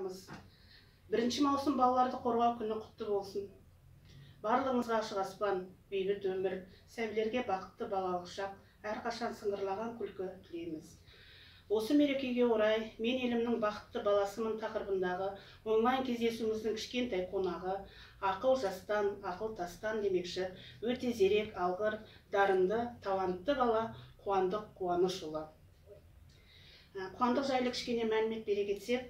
тыңдармандарымыз, 1 маусым балаларды қорғау күні құтты болсын. Барлығыңызға ашық аспан, бейбіт өмір, сәбилерге бақытты балалық шақ, әрқашан сыңғырлаған күлкі тілейміз. Осы мерекеге орай мен елімнің бақытты баласымын тақырыбындағы онлайн кездесуіміздің кішкентай қонағы, ақыл жастан, ақыл тастан демекші, өте зерек, алғыр, дарынды, талантты бала Қуандық Қуанышұлы. Қуандық жайлы кішкене мәлімет бере кетсек,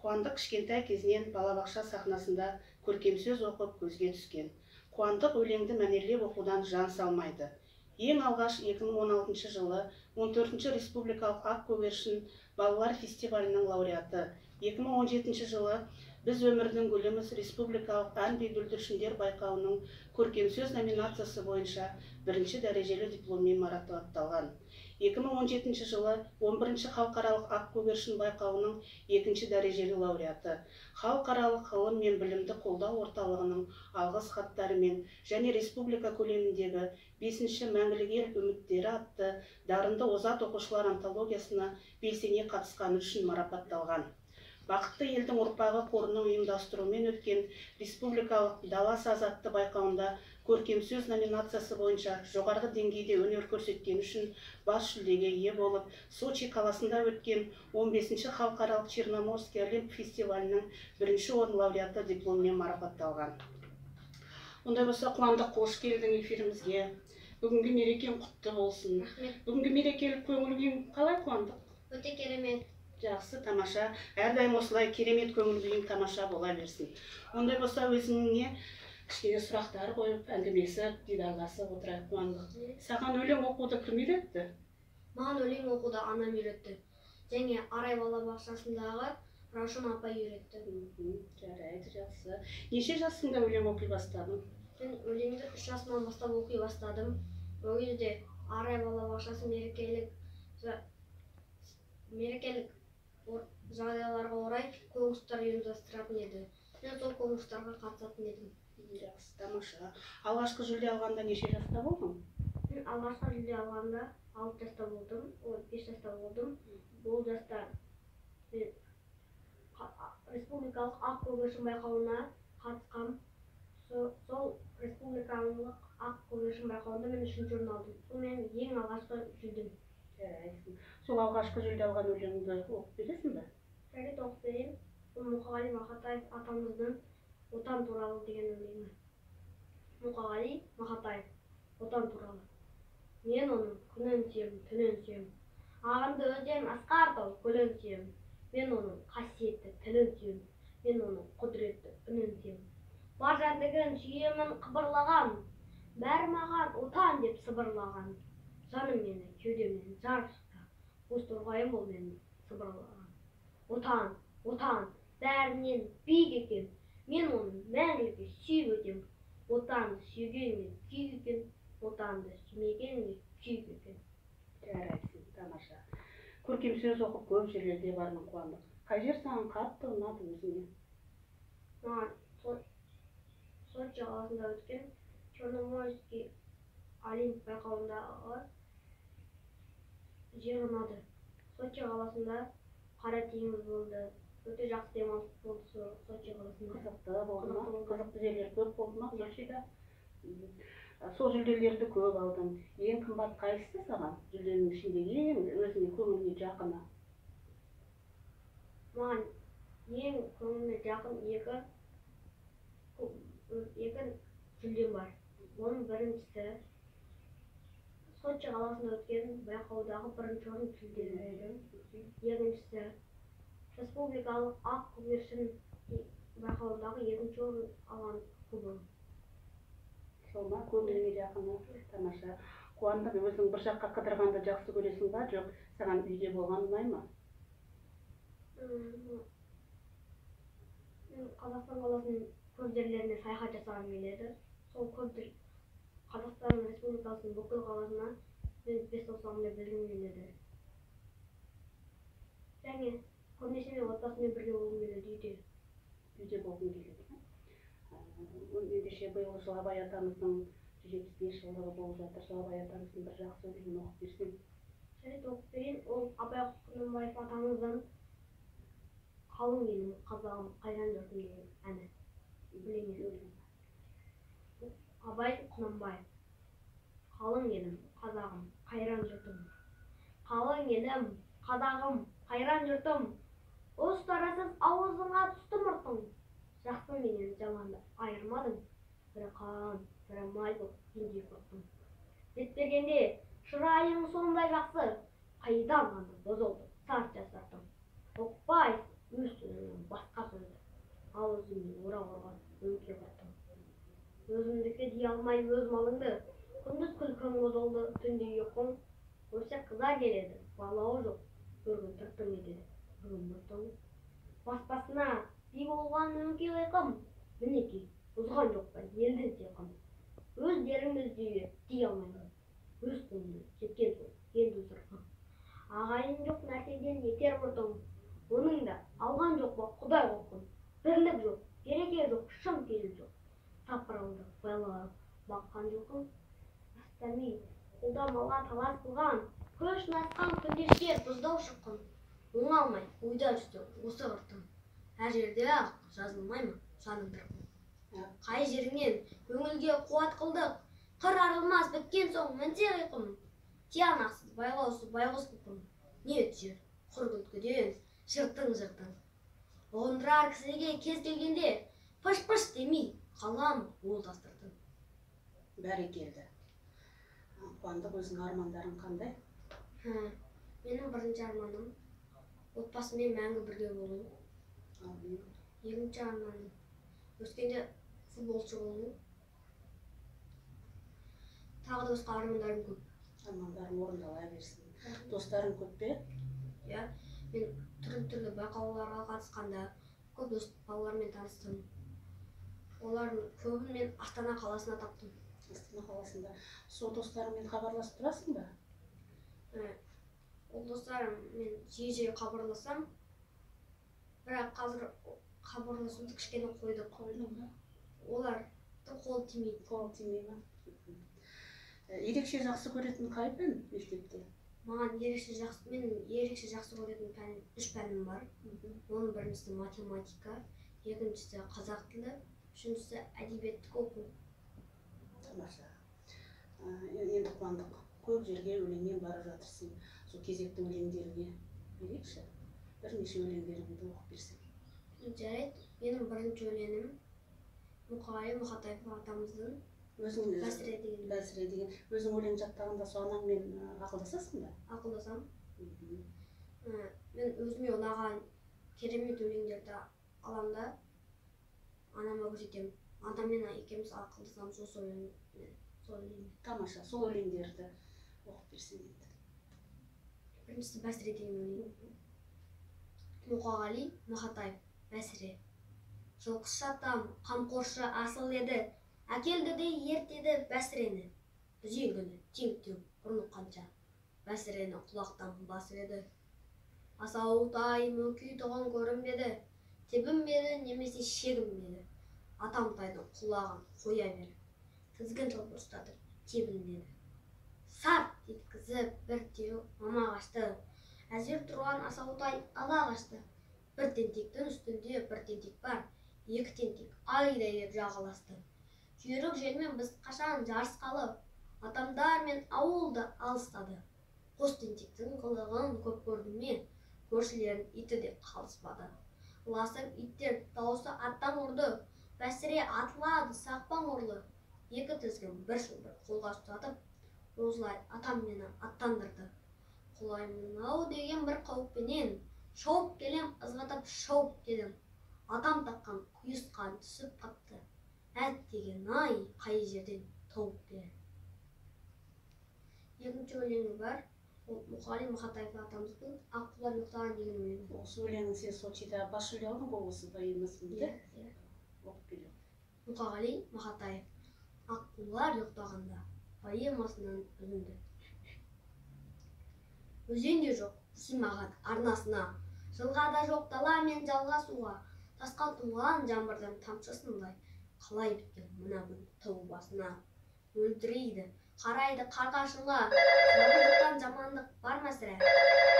Қуандық кішкентай кезінен балабақша сахнасында көркем сөз оқып көзге түскен. Қуандық өлеңді мәнерлеп оқудан жан салмайды. Ең алғаш 2016 жылы 14-ші республикалық ақ көгершін балалар фестивалінің лауреаты, 2017 жылы Біз өмірдің гүліміз республикалық ән би бүлдіршіндер байқауының көркем сөз номинациясы бойынша 1-ші дәрежелі дипломмен марапатталған. 2017 жылы 11-ші халықаралық ақ көгершін байқауының 2-ші дәрежелі лауреаты, халықаралық ғылым мен білімді қолдау орталығының алғыс хаттарымен және республика көлеміндегі 5-ші мәңгілік ел үміттері атты дарынды озат оқушылар антологиясына белсене қатысқаны үшін марапатталған. Бақытты елдің ұрпағы қорының ұйымдастыруымен өткен республикалық дала сазы атты байқауында көркем сөз номинациясы бойынша жоғарғы деңгейде өнер көрсеткені үшін бас жүлдеге ие болып, Сочи қаласында өткен 15-ші халықаралық Черноморский Олимп фестивалінің 1-ші орын лауреаты дипломмен марапатталған. Ондай болса, Қуандық, қош келдің эфирімізге. Бүгінгі мерекең құтты болсын. Бүгінгі мерекелік көңіл-күйің қалай, Қуандық? Өте керемет. Жақсы, тамаша. Әрдайым осылай керемет көңіл-күйің тамаша бола берсін. Ондай болса, өзіңе кішкене сұрақтар қойып, әңгімесіп, дидарласып отырайық, Қуандық. Саған өлең оқуды кім үйретті? Маған өлең оқуды анам үйретті. Және Арай балабақшасындағы Раушан апай үйретті. Жарайды, жақсы. Неше жасыңда өлең оқи бастадың? Мен өлеңді 3 жасымнан бастап оқи бастадым. Ол кезде Арай балабақшасы мерекелік жағдайларға орай конкурстар ұйымдастыратын еді. Мен сол конкурстарға қатысатын едім. Жақсы, тамаша. Алғашқы жүлде алғанда неше жаста болдың? Мен алғашқы жүлде алғанда 6 жаста болдым, 5 жаста болдым. Бұл жаста республикалық ақ көгершін байқауына қатысқам. Сол республикалық ақ көгершін байқауында мен 3-ші орын алдым. Сол менің ең алғашқы жүлдем. Сол алғашқы жүлде алған өлеңді оқып бересің бе? Жарайды, оқып берейін. Бұл Мұқағали Мақатаев атамыздың отан туралы деген өлеңі. Мұқағали Мақатаев, отан туралы. Мен оның күнін сүйем, түнін сүйем. Ағынды өзен асқар тау көлін сүйем. Мен оның қасиетті тілін сүйем. Мен оның құдіретті үнін сүйем. Бар жәндігін сүйемін қыбырлаған. Бәрі маған отан деп сыбырлаған. Жаным мені кеудемнен жар шықты. Қос торғайым бол менің сыбырлаған. Отан, отан, бәрінен биік екен. Мен оны мәңгілікке сүйіп өтем. Отанды сүйгенге күйік екен. Отанды сүймегенге күйік екен. Жарайсың, тамаша. Көркем сөз оқып көп жерлерде бармын, Қуандық. Қай жер саған қатты ұнады өзіңе? Маған Сочи қаласында өткен Черноморский Олимп байқауындағы жер ұнады. Сочи қаласында қара теңіз болды. Өте жақсы демалыс болды Сочи қаласында. Қызықты болды ма? Қызықты жерлер көп болды ма Сочида? Сол жүлделерді көп алдың. Ең қымбат қайсысы саған? Жүлденің ішіндегі ең өзіне көңіліне жақыны? Маған ең көңіліне жақын екі жүлдем бар. Оның біріншісі Сочи қаласында өткен байқаудағы 1-ші орын жүлдем. Екіншісі республикалық ақ көгершін байқауындағы 2-ші орын алған кубогым. Сол ма, көңіліңе жақыны, тамаша. Қуандық, өзің бір жаққа қыдырғанды жақсы көресің ба, жоқ, саған үйде болған ұнай ма? Мен Қазақстан қаласының көп жерлеріне саяхат жасағым келеді. Сол Қазақстан Республикасының бүкіл қаласына мен бес саусағыммен білгім келеді. Және көбінесе мен отбасыммен бірге болғым келеді үйде. Үйде болғым келеді. Ендеше биыл жылы Абай атамыздың 175 жылдығы болып жатыр. Жылы Абай атамыздың бір жақсы өлеңін оқып берсең. Жарайды, оқып берейін. Ол Абай Құнанбаев атамыздың қалың елім, қазағым, қайран жұртым деген әні. Өлеңі. Абай Құнанбаев. Қалың елім, қазағым, қайран жұртым. Қалың елім, қазағым, қайран жұртым. Ұстарасыз ауызыңа түсті мұртың. Жақсы менен жаманды айырмадың. Бірі қан, бірі май боп пенде құрттың. Бетпергенде шырайың сондай жақсы. Қайдан ғанды бозолды сарт жасартың. Ұқпай өз сөзіңнен басқа сөзді. Ауызыңмен ора орған өңке құрттың. Өзімдікі дей алмай өз малыңды. Күндіз күлкің бозолды, түнде ұйқың. Көрсе қыза келеді, балауы жоқ. Көргін тыртың етеді, бүгін мұртың. Баспасына би болған өңке ұйқым. Мінекей, бұзған жоқ па елдің сиқын. Өздеріңді іздеуге дей алмаймын. Өз қолымнан жеткен соң елді сұрқын. Ағайын жоқ нәрседен етер мұртың. Оның да алған жоқ па құдай қолқын. Бірлік жоқ, береке жоқ, шын келіп жоқ. Тапырылды байлар баққан жылқың. Астами қолдамаға талас қылған. Көш насқан күндеске бұздау шыққын. Оңалмай ойда жүрді осы ұртың. Әр жерде ақ жазылмай ма жаның тырқын. Қай жеріңнен көңілге қуат қылдық. Қыр арылмас біткен соң мінсе қиқым. Тиянақсыз байлаусыз байғұс қылқым. Не өтер құр күлкіден жыртың. Ұғындырар кісіге кез келгенде пыш-пыш демей қалам ол тастырдың. Бәрекелді. Қуандық, өзің армандарың қандай? Менің бірінші арманым отбасыммен мәңгі бірге болу. Екінші арманым өскенде футболшы болу. Тағы да басқа армандарым көп. Армандарың орындала берсін. Достарың көп пе? Иә, мен түрлі байқауларға қатысқанда көп дос балалармен таныстым. Олардың көбін мен Астана қаласына таптым. Астана қаласында. Сол достарыңмен хабарласып тұрасың ба? Ол достарыммен жиі хабарласам, бірақ қазір хабарласуды кішкене қойдық. Олардың қолы тимейді. Қолы тимей ма? Ерекше жақсы көретін қай пән мектепте? Маған ерекше жақсы көретін пән 3 пәнім бар. Оның біріншісі математика, екіншісі қазақ тілі, үшіншісі әдебиеттік оқу. Тамаша. Енді Қуандық, көп жерге өлеңмен барып жатырсың. Сол кезекті өлеңдеріңе берейікші. Бірнеше өлеңдеріңді оқып берсең. Жарайды. Менің бірінші өлеңім Мұқағали Мақатаев атамыздың Бәсіре деген. Өзің өлең жаттағанда сол анаңмен ақылдасасың ба? Ақылдасам. Мен өзіме ұнаған керемет өлеңдерді аламда анама көрсетемін. Анаммен екеуміз ақылдасам сол өлеңмен. Тамаша, сол өлеңдерді оқып берсең енді. Біріншісі Бәсіре деген өлең. Мұқағали Мақатаев, Бәсіре. Жылқышы атам қамқоршы асыл еді. Әкелді де ертеді Бәсірені. Үзеңгіні тең-тең ұрны қанша. Бәсірені құлақтан басыр еді. Асаутай мөңке тұғын көрінбеді. Тебінбеді немесе шегінбеді. Атамтайдың құлағын қоя бері. Тізгін жылды ұстатып тебінбеді. Сарт еткізіп бір тереу мама қашты. Әзер тұрған Асаутай ала қашты. Бір тентектің үстінде бір тентек бар. Екі тентек айдай деп жағаласты. Жүйрік желмен біз қашан жарысқалы, атамдар мен ауылды алыстады. Қос тентектің қылығын көп көрдім мен, көршілерін иті де қалыспады. Ласың иттер дауысы аттан ұрды, Бәсіре атылады сақпан ұрлы. Екі тізгін бір шылбыр қолға ұстатып, осылай атам мені аттандырды. Құлаймын-ау деген бір қауіппенен, шауып келем ызғытып шауып келем. Атам таққан құйысқан түсіп қапты. Әттеген ай қай жерден тауып бер. Екінші өлеңі бар. Ол Мұқағали Мақатаев атамыздың Аққулар ұйықтаған деген өлеңі. Осы өлеңін сен Сочида бас жүлде алдың ғой, осы поэмасында. Оқып берем. Мұқағали Мақатаев Аққулар ұйықтағанда поэмасынан үзінді. Өзен де жоқ сыймаған арнасына, жылға да жоқ дала мен жалға суға, тасқан тұнған жаңбырдан тамшысындай. Қалай біткен мына күн тау басына. Өлтірейді, қарайды қарғашыңа. Жалғыздықтан жамандық бар ма сірә?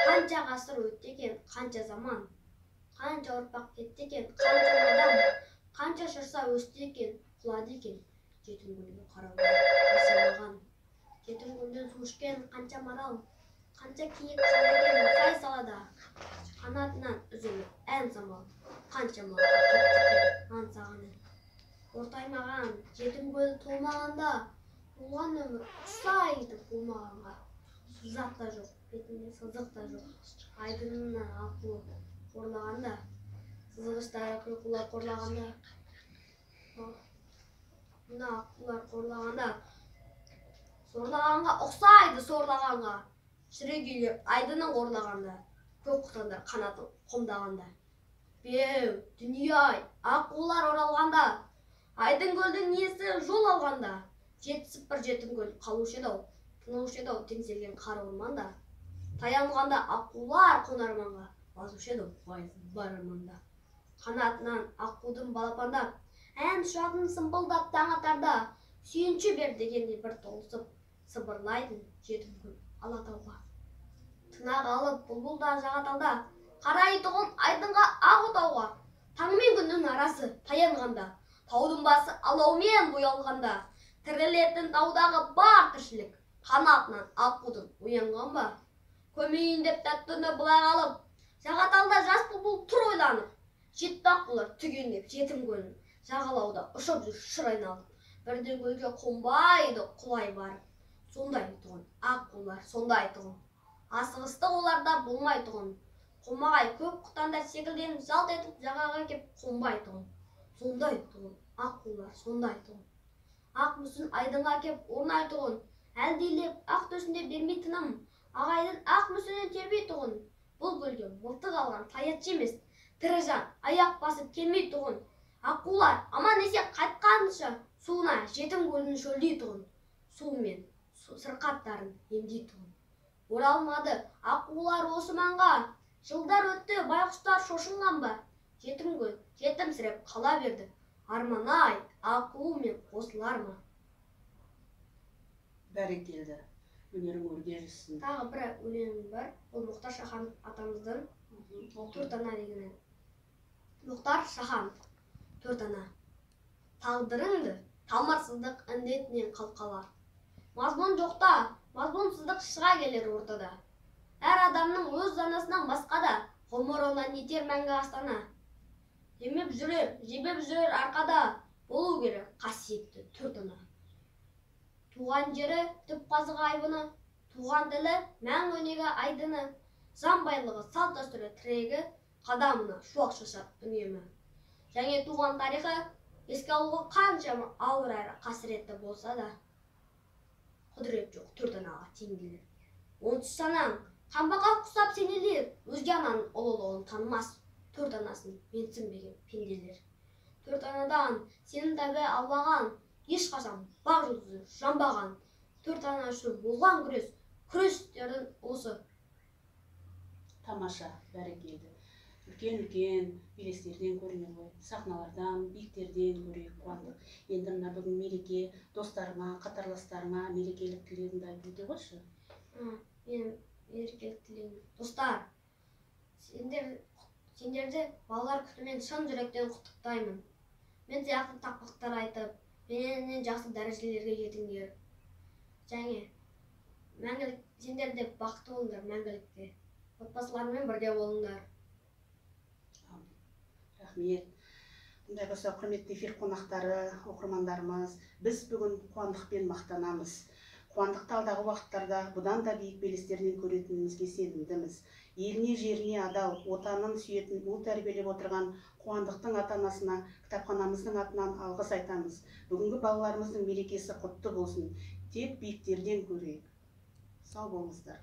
Қанша ғасыр өтті екен, қанша заман. Қанша ұрпақ кетті екен, қанша адам, қанша шырса өсті екен, құлады екен. Жетім көлге қарауға қисамаған. Жетім көлден су ішкен қанша марал, қанша киік қалеген сай салада. Қанатынан үзіліп ән самал, қанша мал кетті екен аңсағаны. Ортаймаған жетім көл толмағанда, туған өмір ұқсайды болмағанға. Сызық та жоқ, бетінде сызық та жоқ. Айдынынан аққу қорлағанда, сызғыштары құйқылар қорлағанда. Мына аққулар қорлағанда, сорлағанға ұқсайды сорлағанға. Шірегейлер айдынын қорлағанда, көк құтандар қанатын қомдағанда. Беу, дүние-ай, аққулар оралғанда, айдын көлдің иесі жол алғанда. Жетісіп бір жетім көл қалушы еді-ау, тынушы еді-ау теңселген қар орманда. Таянғанда аққулар қонарманға, басушы еді-ау бар арманда. Қанатынан аққудың балапанда, ән ұшатын сымпылдап таң атарда. Сүйінші бер дегенде бір толысып, сыбырлайтын жетім көл Алатауға. Тына қалып бұлбұлдар жағаталда, қарайтұғын айдынға ақ отауға. Таң мен күннің арасы таянғанда, таудың басы алаумен боялғанда. Тірілетін таудағы бар тіршілік, қанатынан аққудың оянған ба? Көмейін деп тәттіні бұлай қалып, жағаталда жас бұлбұл тұр ойланып. Жетті аққулар түгендеп жетім көлін, жағалауда ұшып жүр шыр айналып. Бірде көлге қонбайды құлай барып. Сондай тұғын, аққулар сондай тұғын. Асығысты оларда болмай тұғын. Қомағай көп құтандар секілден жалт етіп жағаға кеп қонбай тұғын. Сондай тұғын, аққулар сондай тұғын. Ақ мүсін айдынға кеп орнай тұғын. Әлдейлеп ақ төсінде бермей тыным. Ағайдың ақ мүсінен тербей тұғын. Бұл көлге мылтық алған таятшы емес, тірі жан аяқ басып келмей тұғын. Аққулар аман есен қайтқанша суына жетім көлін шөлдей тұғын. Суымен сырқаттарын емдей тұғын. Оралмады аққулар осы маңға. Жылдар өтті, байқұстар шошынған ба? Жетім көл жетімсіреп қала берді. Арман-ай, аққуымен қосылар ма? Бәрекелді. Өнерің өрге жүрсін. Тағы бір өлеңім бар. Ол Мұхтар Шаханов атамыздың төрт ана деген. Мұхтар Шаханов төрт ана. Тағдырыңды тамырсыздық індетінен қалқала. Мазмұн жоқта, мазмұнсыздық шыға келер ортада. Әр адамның өз анасынан басқа да ғұмырынан етер мәңгі астана. Жемеп жүрер арқада, болу керек қасиетті төрт ана. Туған жері түп қазығы айбыны, туған тілі мәң өнегі айдыны, жан байлығы салт дәстүрі тірегі, қадамына шуақ шашар үнемі. Және туған тарихы еске алуға қаншама ауыр әрі қасіретті болса да, құдірет жоқ төрт анаға тең келер. Онсыз санаң қамбаға құсап сенелер, өзге ананың ұлылығын танымас, төрт анасын менсінбеген пенделер. Төрт анадан сенің тәбе албаған, ешқашан бақ жұлдызы жанбаған. Төрт ана үшін болған күрестердің осы. Тамаша, бәрекелді. Үлкен-үлкен белестерден көрінген ғой, сахналардан, биіктерден көрейік қуандық. Енді мына бүгін мереке, достарыңа, қатарластарыңа мерекелік тілегіңді айтып өте қойшы. Менің мерекелік тілегім. Достар, сендерді балалар күтімен шын жүректен құттықтаймын. Мен сияқты тақпақтар айтып, менен жақсы дәрежелерге жетіңдер. Және сендер де бақытты болыңдар мәңгілікте. Отбасыларымен бірге болыңдар. Рахмет. Бұндай болса, құрметті эфир қонақтары, оқырмандарымыз, біз бүгін қуандықпен мақтанамыз. Қуандықты алдағы уақыттарда бұдан да биік белестерден көретінімізге сенімдіміз. Еліне жеріне адал, отанын сүйетін ұл тәрбиелеп отырған Қуандықтың ата-анасына кітапханамыздың атынан алғыс айтамыз. Бүгінгі балаларымыздың мерекесі құтты болсын. Тек биіктерден көрейік. Сау болыңыздар.